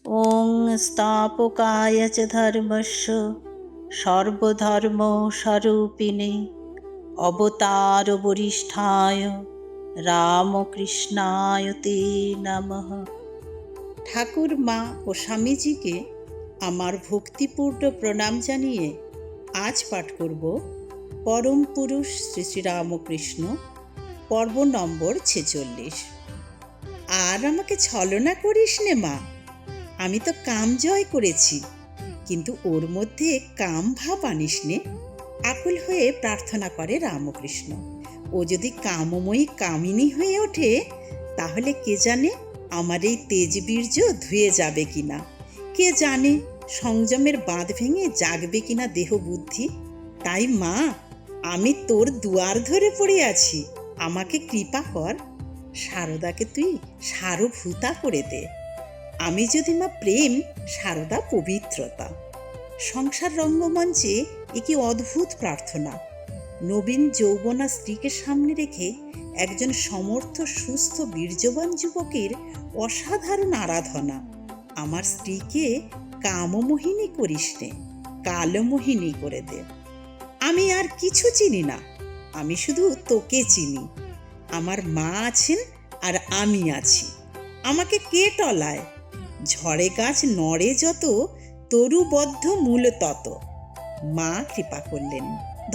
ॐ स्थापकाय च धर्मस्य सर्वधर्मस्वरूपिणे अवतारवरिष्ठाय রামকৃষ্ণায় তে নমঃ। ঠাকুর মা ও স্বামীজিকে আমার ভক্তিপূর্ণ প্রণাম জানিয়ে আজ পাঠ করব পরম পুরুষ শ্রী শ্রী রামকৃষ্ণ, পর্ব নম্বর 46। আর আমাকে ছলনা করিস নে মা, আমি তো কাম জয় করেছি, কিন্তু ওর মধ্যে কাম ভাব আনিস নে। আকুল হয়ে প্রার্থনা করে রামকৃষ্ণ। ও যদি কামময়ী কামিনী হয়ে ওঠে তাহলে কে জানে আমার এই তেজবীর্য ধুয়ে যাবে কিনা, কে জানে সংযমের বাঁধ ভেঙে জাগবে কিনা দেহ বুদ্ধি। তাই মা, আমি তোর দুয়ার ধরে পড়ে আছি, আমাকে কৃপা কর। সারদাকে তুই সারভূতা করে দে। আমি যদি মা প্রেম, সারদা পবিত্রতা। সংসার রঙ্গমঞ্চে এ কি অদ্ভুত প্রার্থনা! নবীন যৌবনা স্ত্রীকে সামনে রেখে একজন সমর্থ সুস্থ বীর্যবান যুবকের অসাধারণ আরাধনা। আমার স্ত্রীকে কামমোহিনী করিস নে, কালমোহিনী করে দে। আমি আর কিছু চিনি না, আমি শুধু তোকে চিনি। আমার মা আছেন আর আমি আছি, আমাকে কে টলায়? ঝড়ে গাছ নড়ে যত, তরুবদ্ধ মূল তত। মা কৃপা করলেন,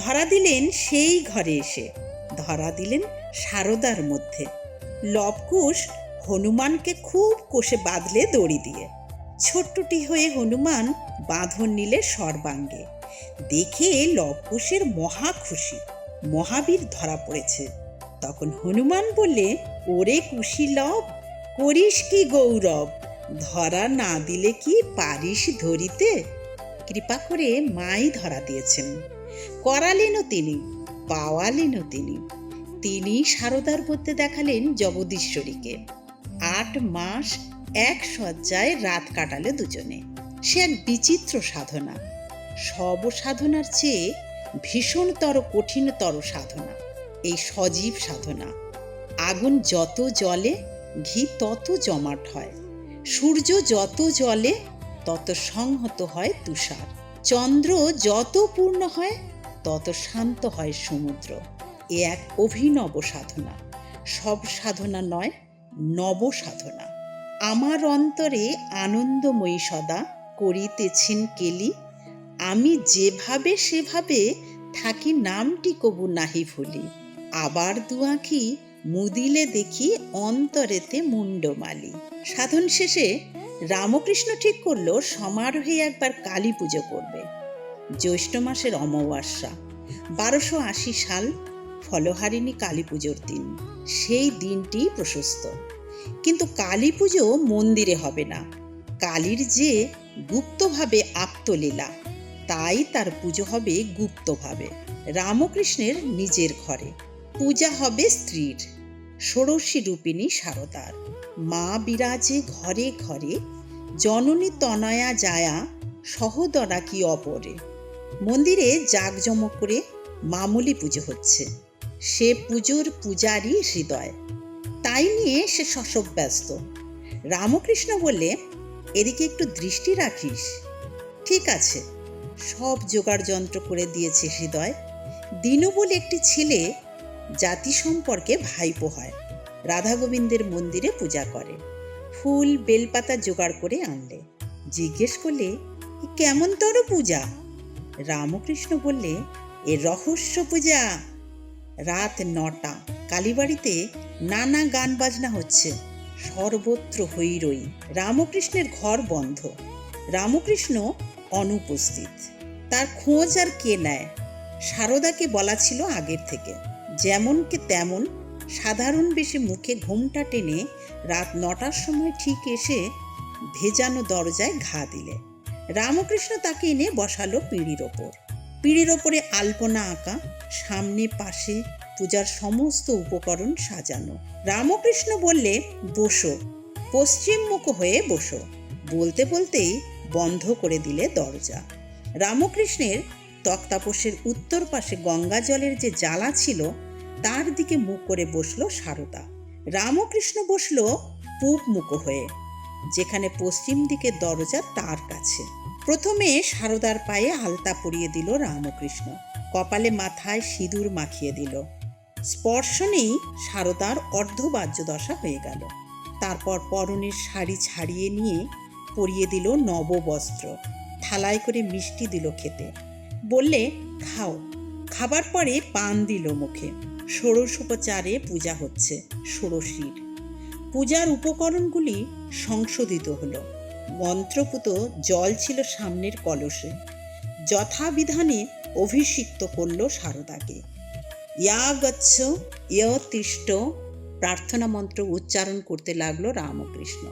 ধরা দিলেন সেই ঘরে এসে, ধরা দিলেন সারদার মধ্যে। লবকুশ হনুমানকে খুব কষে বাঁধলে দড়ি দিয়ে। ছোট্টটি হয়ে হনুমান বাঁধন নিলে সর্বাঙ্গে। দেখে লবকুশের মহা খুশি, মহাবীর ধরা পড়েছে। তখন হনুমান বললে, ওরে কুশীলব, করিস কি গৌরব? ধরা না দিলে কি পারিস ধরিতে? কৃপা করে মাই ধরা দিয়েছেন, করালেনও তিনি, পাওয়ালেনও তিনি। তিনি সারদার মধ্যে দেখালেন জগদীশ্বরীকে। 8 মাস এক শয্যায় রাত কাটালে দুজনে। সে এক বিচিত্র সাধনা, সব সাধনার চেয়ে ভীষণতর কঠিনতর সাধনা এই সজীব সাধনা। আগুন যত জ্বলে ঘি তত জমাট হয়, সূর্য যত জ্বলে তত সংহত হয় তুষার, চন্দ্র যত পূর্ণ হয় তত শান্ত হয় সমুদ্র। এ এক অভিনব সাধনা, সব সাধনা নয়, নব সাধনা। আমার অন্তরে আনন্দময়ী সদা করিতেছেন কেলি, আমি যেভাবে সেভাবে থাকি নামটি কবু নাহি ভুলি। আবার দুআঁখি মুদিলে দেখি অন্তরেতে মুন্ডমালি। সাধন শেষে রামকৃষ্ণ ঠিক করলো সমারোহে একবার কালী পুজো করবে। জ্যৈষ্ঠ মাসের অমাবস্যা, 1280 সাল, ফলহারিণী কালী পুজোর দিন। সেই দিনটি প্রশস্ত, কিন্তু কালী পুজো মন্দিরে হবে না। কালীর যে গুপ্তভাবে আপ্তলীলা, তাই তার পুজো হবে গুপ্তভাবে, রামকৃষ্ণের নিজের ঘরে। পূজা হবে স্ত্রীর, ষোড়শী রূপিণী সারদার। মা বিরাজে ঘরে ঘরে, জননী তনয়া জায়া সহদরা কি অপরে। মন্দিরে জাঁকজমক করে মামুলি পুজো হচ্ছে, সে পুজোর পূজারই হৃদয়, তাই নিয়ে সে শশব ব্যস্ত। রামকৃষ্ণ বললে, এদিকে একটু দৃষ্টি রাখিস। ঠিক আছে, সব জোগাড় যন্ত্র করে দিয়েছে হৃদয়। দিনু বলে একটি ছেলে জাতি সম্পর্কে ভাইপো হয়, রাধা গোবিন্দের মন্দিরে পূজা করে। ফুল বেলপাতা জোগাড় করে আনলে। জিজ্ঞেস করলে, কেমন তর পূজা? রামকৃষ্ণ বললে, এ রহস্য পূজা। রাত 9টা, কালীবাড়িতে নানা গান বাজনা হচ্ছে, সর্বত্র হৈরৈ। রামকৃষ্ণের ঘর বন্ধ, রামকৃষ্ণ অনুপস্থিত। তার খোঁজ আর কে নেয়? সারদাকে বলা ছিল আগের থেকে, যেমনকে তেমন সাধারণ বেশে মুখে ঘোমটা টেনে রাত 9টার সময় ঠিক এসে ভেজানো দরজায় ঘা দিলে। রামকৃষ্ণ তাকে এনে বসালো পিঁড়ির ওপর। পিঁড়ির ওপরে আলপনা আঁকা, সামনে পাশে পূজার সমস্ত উপকরণ সাজানো। রামকৃষ্ণ বললে, বসো, পশ্চিমমুখ হয়ে বসো। বলতে বলতেই বন্ধ করে দিলে দরজা। রামকৃষ্ণের তক্তাপোষের উত্তর পাশে গঙ্গা জলের যে জালা ছিল তার দিকে মুখ করে বসলো সারদা। রামকৃষ্ণ বসলো পূব মুখ হয়ে। যেখানে পশ্চিম দিকের দরজা তার কাছে। প্রথমে সারদার পায়ে আলতা পরিয়ে দিল রামকৃষ্ণ, কপালে মাথায় সিঁদুর মাখিয়ে দিল। স্পর্শ নেই, সারদার অর্ধবাহ্য দশা হয়ে গেল। তারপর পরনের শাড়ি ছাড়িয়ে নিয়ে পরিয়ে দিল নববস্ত্র, থালায় করে মিষ্টি দিল খেতে, বললে খাও। খাবার পরে পান দিল মুখে। ষোড়শোপচারে পূজা হচ্ছে, ষোড়শীর পূজার উপকরণগুলি সংশোধিত হলো। মন্ত্রপুত জল ছিল সামনের কলসে। যথাবিধানে অভিষিক্ত করল সারদাকে। ইয়া গচ্ছ ইয় তিষ্ঠ প্রার্থনা মন্ত্র উচ্চারণ করতে লাগলো রামকৃষ্ণ।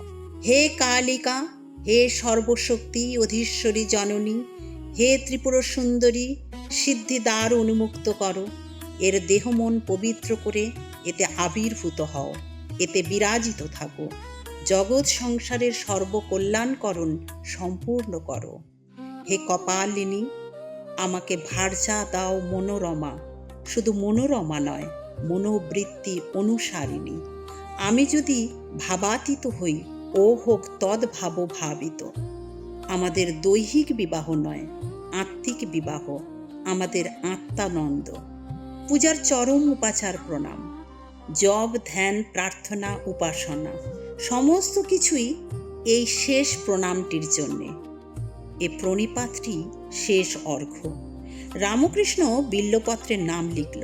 হে কালিকা, হে সর্বশক্তি অধীশ্বরী জননী, হে ত্রিপুর সুন্দরী, সিদ্ধিদ্বার উন্মুক্ত করো। এর দেহ মন পবিত্র করে এতে আবির্ভূত হও, এতে বিরাজিত থাকো। জগৎ সংসারের সর্বকল্যাণকরণ সম্পূর্ণ করো। হে কপালিনী, আমাকে ভার্যা দাও মনোরমা, শুধু মনোরমা নয়, মনোবৃত্তি অনুসারিণী। আমি যদি ভাবাতীত হই, ও হোক তদ্ভাব ভাবিত। আমাদের দৈহিক বিবাহ নয়, আত্মিক বিবাহ, আমাদের আত্মানন্দ। পূজার চরম উপাচার প্রণাম। জপ, ধ্যান, প্রার্থনা, উপাসনা সমস্ত কিছুই এই শেষ প্রণামটির জন্যে। এ প্রণিপাতটি শেষ অর্ঘ্য। রামকৃষ্ণ বিল্বপত্রের নাম লিখল।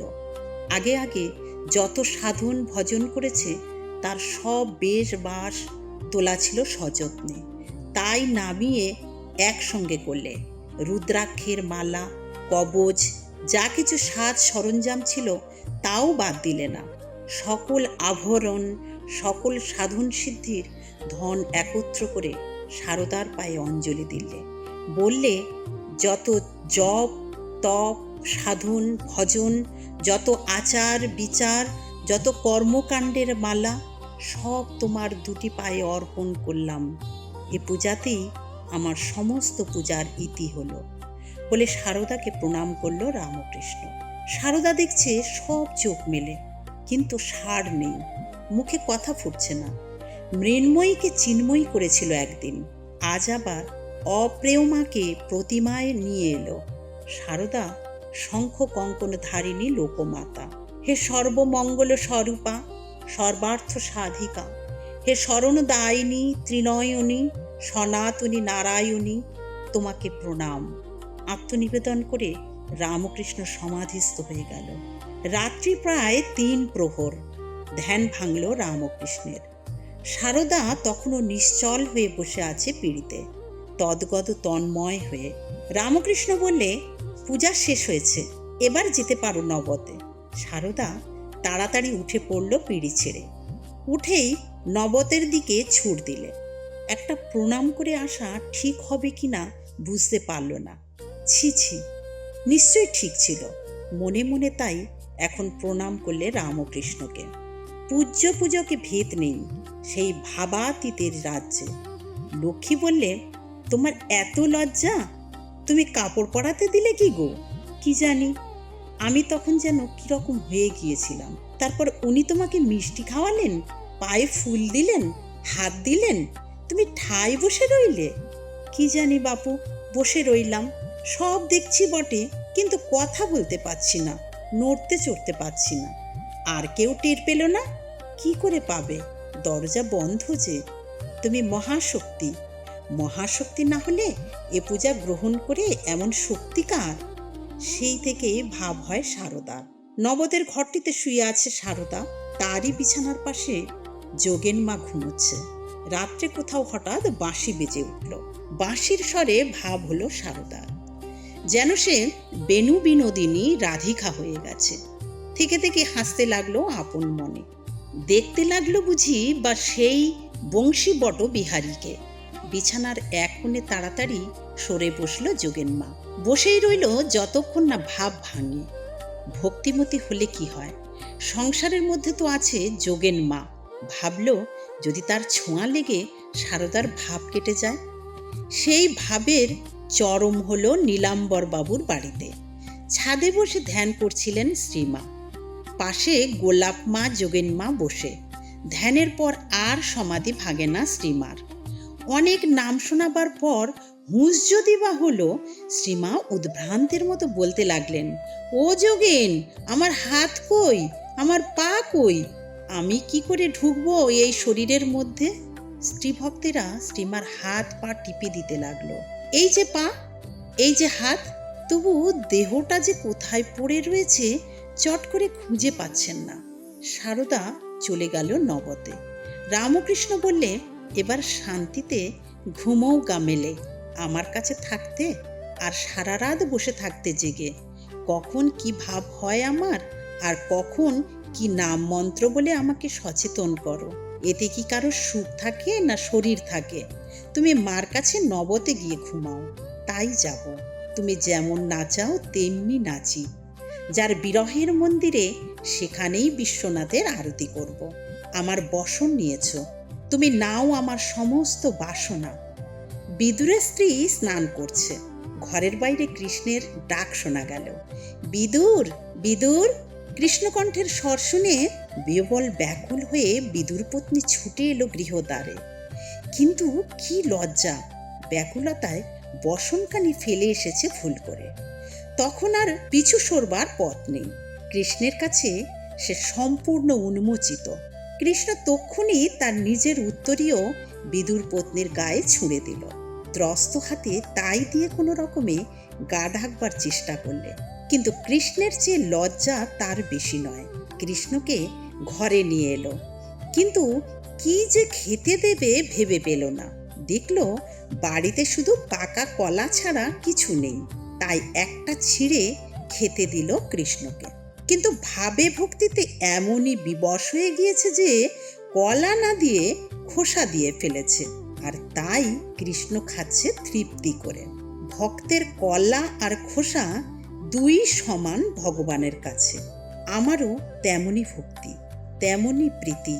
আগে আগে যত সাধন ভজন করেছে তার সব বেশ বাস তোলা ছিল সযত্নে, তাই নামিয়ে একসঙ্গে করলে। রুদ্রাক্ষের মালা, কবচ, যা কিছু সাজ সরঞ্জাম ছিল তাও বাদ দিলে না। সকল আভরণ, সকল সাধন সিদ্ধির ধন একত্র করে সারদার পায়ে অঞ্জলি দিলে। বললে, যত জপ, তপ, সাধন, ভজন, যত আচার বিচার, যত কর্মকাণ্ডের মালা, সব তোমার দুটি পায়ে অর্পণ করলাম। এ পূজাতেই আমার সমস্ত পূজার ইতি হলো। বলে সারদাকে প্রণাম করল রামকৃষ্ণ। সারদা দেখছে সব চোখ মেলে, কিন্তু সাড় নেই, মুখে কথা ফুটছে না। মৃন্ময়ীকে চিন্ময়ী করেছিল একদিন, আজ আবার অপ্রেয়মাকে প্রতিমায় নিয়ে এলো। সারদা শঙ্খ কঙ্কণ ধারিণী লোকমাতা। হে সর্বমঙ্গল স্বরূপা, সর্বার্থ সাধিকা, হে শরণদায়িনী, ত্রিনয়নী, সনাতনী নারায়ণী, তোমাকে প্রণাম। আত্মনিবেদন করে রামকৃষ্ণ সমাধিস্থ হয়ে গেল। রাত্রি প্রায় ৩ প্রহর। ধ্যান ভাঙল রামকৃষ্ণের। সারদা তখনও নিশ্চল হয়ে বসে আছে পিঁড়িতে, তদ্গত তন্ময় হয়ে। রামকৃষ্ণ বললে, পূজা শেষ হয়েছে, এবার যেতে পারো নবতে। সারদা তাড়াতাড়ি উঠে পড়ল পিঁড়ি ছেড়ে। উঠেই নবতের দিকে ছুট দিলে। একটা প্রণাম করে আসা ঠিক হবে কিনা বুঝতে পারল না। ছি ছি, নিশ্চয়ই ঠিক ছিল। মনে মনে তাই এখন প্রণাম করলে রামকৃষ্ণকে। পূজ্য পূজকে ভেদ নেই সেই ভাবাতীতের রাজ্যে। লক্ষ্মী বললে, তোমার এত লজ্জা, তুমি কাপড় পরাতে দিলে কি গো? কি জানি, আমি তখন যেন কিরকম হয়ে গিয়েছিলাম। তারপর উনি তোমাকে মিষ্টি খাওয়ালেন, পায়ে ফুল দিলেন, হাত দিলেন, তুমি ঠায় বসে রইলে। কি জানি বাপু, বসে রইলাম, সব দেখছি বটে, কিন্তু কথা বলতে পারছি না, নড়তে চড়তে পারছি না। আর কেউ টের পেল না? কি করে পাবে, দরজা বন্ধ যে। তুমি মহাশক্তি, মহাশক্তি না হলে এ পূজা গ্রহণ করে এমন শক্তি কার? সেই থেকে ভাব হয় সারদার। নবদের ঘরটিতে শুয়ে আছে সারদা, তারই বিছানার পাশে যোগেন মা ঘুমোচ্ছে। রাত্রে কোথাও হঠাৎ বাঁশি বেজে উঠল। বাঁশির স্বরে ভাব হলো সারদার, যেন সে বেণু বিনোদিনী রাধিকা হয়ে গেছে। থেকে থেকে হাসতে লাগলো আপন মনে। দেখতে লাগলো বুঝি বা সেই বংশী বট বিহারীকে। বিছানার এক কোণে তাড়াতাড়ি সরে বসল যোগেন মা। বসেই রইল যতক্ষণ না ভাব ভাঙে। ভক্তিমতী হলে কি হয়, সংসারের মধ্যে তো আছে যোগেন মা। ভাবল, যদি তার ছোঁয়া লেগে সারদার ভাব কেটে যায়। সেই ভাবের চরম হলো নীলাম্বর বাবুর বাড়িতে। ছাদে বসে ধ্যান করছিলেন শ্রীমা, পাশে গোলাপ মা, যোগেন মা বসে। ধ্যানের পর আর সমাধি ভাঙে না শ্রীমার। অনেক নাম শোনাবার পর হুঁশ যদি বা হলো, শ্রীমা উদ্ভ্রান্তের মতো বলতে লাগলেন, ও যোগেন, আমার হাত কই, আমার পা কই, আমি কি করে ঢুকবো এই শরীরের মধ্যে? স্ত্রী ভক্তেরা শ্রীমার হাত পা টিপে দিতে লাগলো। এই যে পা, এই যে হাত, তবু দেহটা যে কোথায় পড়ে রয়েছে চট করে খুঁজে পাচ্ছেন না। সারদা চলে গেল নবতে। রামকৃষ্ণ বললে, এবার শান্তিতে ঘুমোও গা মেলে, আমার কাছে থাকতে আর সারা রাত বসে থাকতে জেগে। কখন কি ভাব হয় আমার, আর কখন কি নাম মন্ত্র বলে আমাকে সচেতন করো। এতে কি কারো সুখ থাকে না শরীর থাকে? তুমি মার কাছে নবতে গিয়ে ঘুমাও, তাই যাব। তুমি যেমন নাচাও তেমনি নাচি। যার বিরহের মন্দিরে, সেখানেই বিশ্বনাথের আরতি করব। আমার বসন নিয়েছ, তুমি নাও আমার সমস্ত বাসনা। বিদুরের স্ত্রী স্নান করছে। ঘরের বাইরে কৃষ্ণের ডাক শোনা গেল, বিদুর, বিদুর। কৃষ্ণকণ্ঠের স্বর শুনে বিহ্বল ব্যাকুল হয়ে বিদুর পত্নী ছুটে এলো গৃহদ্বারে। কিন্তু কি লজ্জা, ব্যাকুলতায় বসনকানি ফেলে এসেছে ভুল করে। তখন আর পিছু সরবার পথ নেই। কৃষ্ণের কাছে সে সম্পূর্ণ উন্মোচিত। কৃষ্ণ তক্ষুনি তার নিজের উত্তরীয় বিদুর পত্নীর গায়ে ছুঁড়ে দিল। ত্রস্ত হাতে তাই দিয়ে কোনো রকমে গা ঢাকবার চেষ্টা করলে, কিন্তু কৃষ্ণের চেয়ে লজ্জা তার বেশি নয়। কৃষ্ণকে ঘরে নিয়ে এলো, কিন্তু কি যে খেতে দেবে ভেবে পেল না। দেখল বাড়িতে শুধু পাকা কলা ছাড়া কিছু নেই, তাই একটা ছিঁড়ে খেতে দিল কৃষ্ণকে। কিন্তু ভাবে ভক্তিতে এমনই বিবশ হয়ে গিয়েছে যে কলা না দিয়ে খোসা দিয়ে ফেলেছে, আর তাই কৃষ্ণ খাচ্ছে তৃপ্তি করে। ভক্তের কলা আর খোসা দুই সমান ভগবানের কাছে। আমারও তেমনই ভক্তি, তেমনই প্রীতি,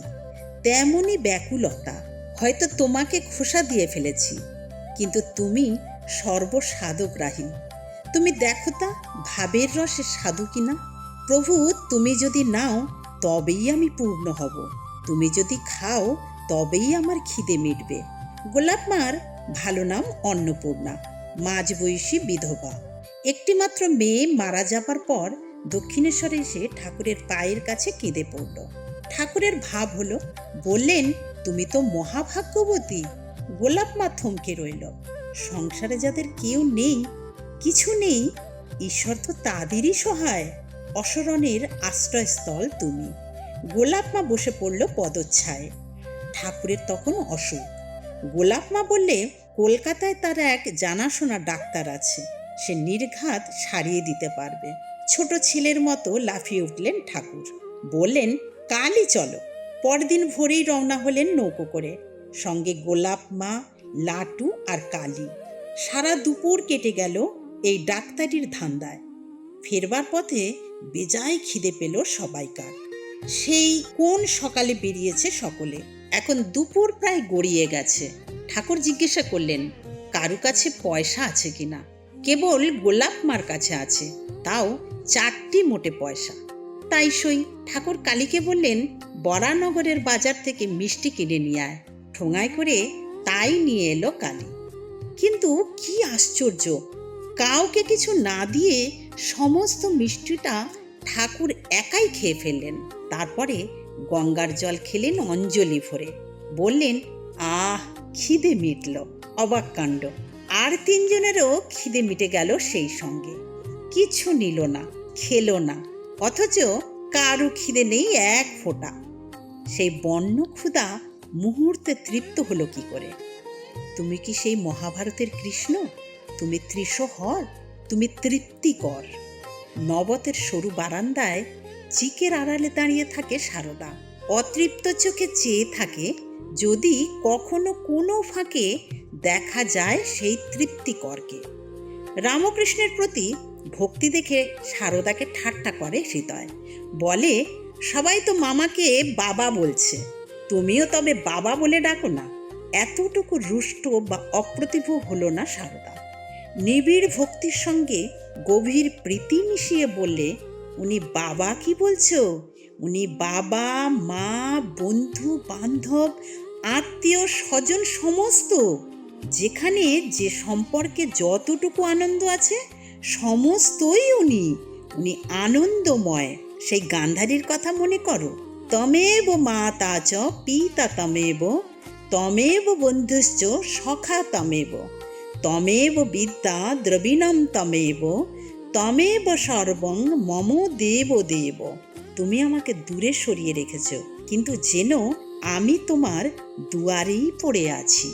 তেমনই ব্যাকুলতা। হয়তো তোমাকে খোসা দিয়ে ফেলেছি, কিন্তু তুমি সর্বসাধগ্রাহী। তুমি দেখো তা ভাবের রসে সাধু কিনা। প্রভু, তুমি যদি নাও তবেই আমি পূর্ণ হব, তুমি যদি খাও তবেই আমার খিদে মিটবে। গোলাপ মার ভালো নাম অন্নপূর্ণা, মাঝবয়সী বিধবা। একটিমাত্র মেয়ে মারা যাবার পর দক্ষিণেশ্বরে এসে ঠাকুরের পায়ের কাছে কেঁদে পড়ল। ঠাকুরের ভাব হলো, বললেন, তুমি তো মহাভাগ্যবতী। গোলাপ মা থমকে রইল। সংসারে যাদের কেউ নেই, কিছু নেই, ঈশ্বর তো তাদেরই সহায়। অসরণের আশ্রয়স্থল তুমি। গোলাপ মা বসে পড়ল পদচ্ছায়। ঠাকুরের তখন অসুখ। গোলাপ মা বললে, কলকাতায় তার এক জানাশোনা ডাক্তার আছে, সে নির্ঘাত সারিয়ে দিতে পারবে। ছোট ছেলের মতো লাফিয়ে উঠলেন ঠাকুর। বললেন, কালই চলো। পরদিন ভোরেই রওনা হলেন নৌকো করে, সঙ্গে গোলাপ মা, লাটু আর কালী। সারা দুপুর কেটে গেল এই ডাক্তারির ধান্দায়। ফেরবার পথে বেজায় খিদে পেল সবাইকার। সেই কোন সকালে বেরিয়েছে সকলে। এখন দুপুর প্রায় গড়িয়ে গেছে। ঠাকুর জিজ্ঞাসা করলেন, কারু কাছে পয়সা আছে কিনা? কেবল গোলাপ মার কাছে আছে, তাও 4টি মোটে পয়সা। তাই সই। ঠাকুর কালীকে বললেন, বরানগরের বাজার থেকে মিষ্টি কিনে নিয়ে আয়। ঠোঙায় করে তাই নিয়ে এলো কালী। কিন্তু কি আশ্চর্য, কাউকে কিছু না দিয়ে সমস্ত মিষ্টিটা ঠাকুর একাই খেয়ে ফেললেন। তারপরে গঙ্গার জল খেলেন অঞ্জলি ভরে। বললেন, আহ, খিদে মিটল। অবাক কাণ্ড। আর 3 জনেরও খিদে মিটে গেল সেই সঙ্গে। কিছু নিল না, খেলো না, অথচ কারু খিদে নেই এক ফোঁটা। সেই বন্য ক্ষুধা মুহূর্তে তৃপ্ত হলো কি করে? তুমি কি সেই মহাভারতের কৃষ্ণ? তুমি ত্রিশহর, তুমি তৃপ্তিকর। নবতের সরু বারান্দায় চিকের আড়ালে দাঁড়িয়ে থাকে সারদা। অতৃপ্ত চোখে চেয়ে থাকে, যদি কখনো কোনো ফাঁকে দেখা যায় সেই তৃপ্তিকরকে। রামকৃষ্ণের প্রতি ভক্তি দেখে সারদাকে ঠাট্টা করে হৃদয়। বলে, সবাই তো মামাকে বাবা বলছে, তুমিও তবে বাবা বলে ডাকো না। এতটুকু রুষ্ট বা অপ্রতিভ হলো না সারদা। নিবিড় ভক্তির সঙ্গে গভীর প্রীতি মিশিয়ে বললে, উনি বাবা কি বলছো? উনি বাবা, মা, বন্ধু, বান্ধব, আত্মীয় স্বজন সমস্ত, যেখানে যে সম্পর্কে যতটুকু আনন্দ আছে সমস্তই উনি উনি আনন্দময়। সেই গান্ধারীর কথা মনে করো। তমেব মাতা চ পিতা তমেব, তমেব বন্ধুশ্চ সখা তমেব, তমেব বিদ্যা দ্রবিণম তমেব, তমেব সর্বং মম দেব দেব। তুমি আমাকে দূরে সরিয়ে রেখেছ, কিন্তু যেন আমি তোমার দুয়ারেই পড়ে আছি।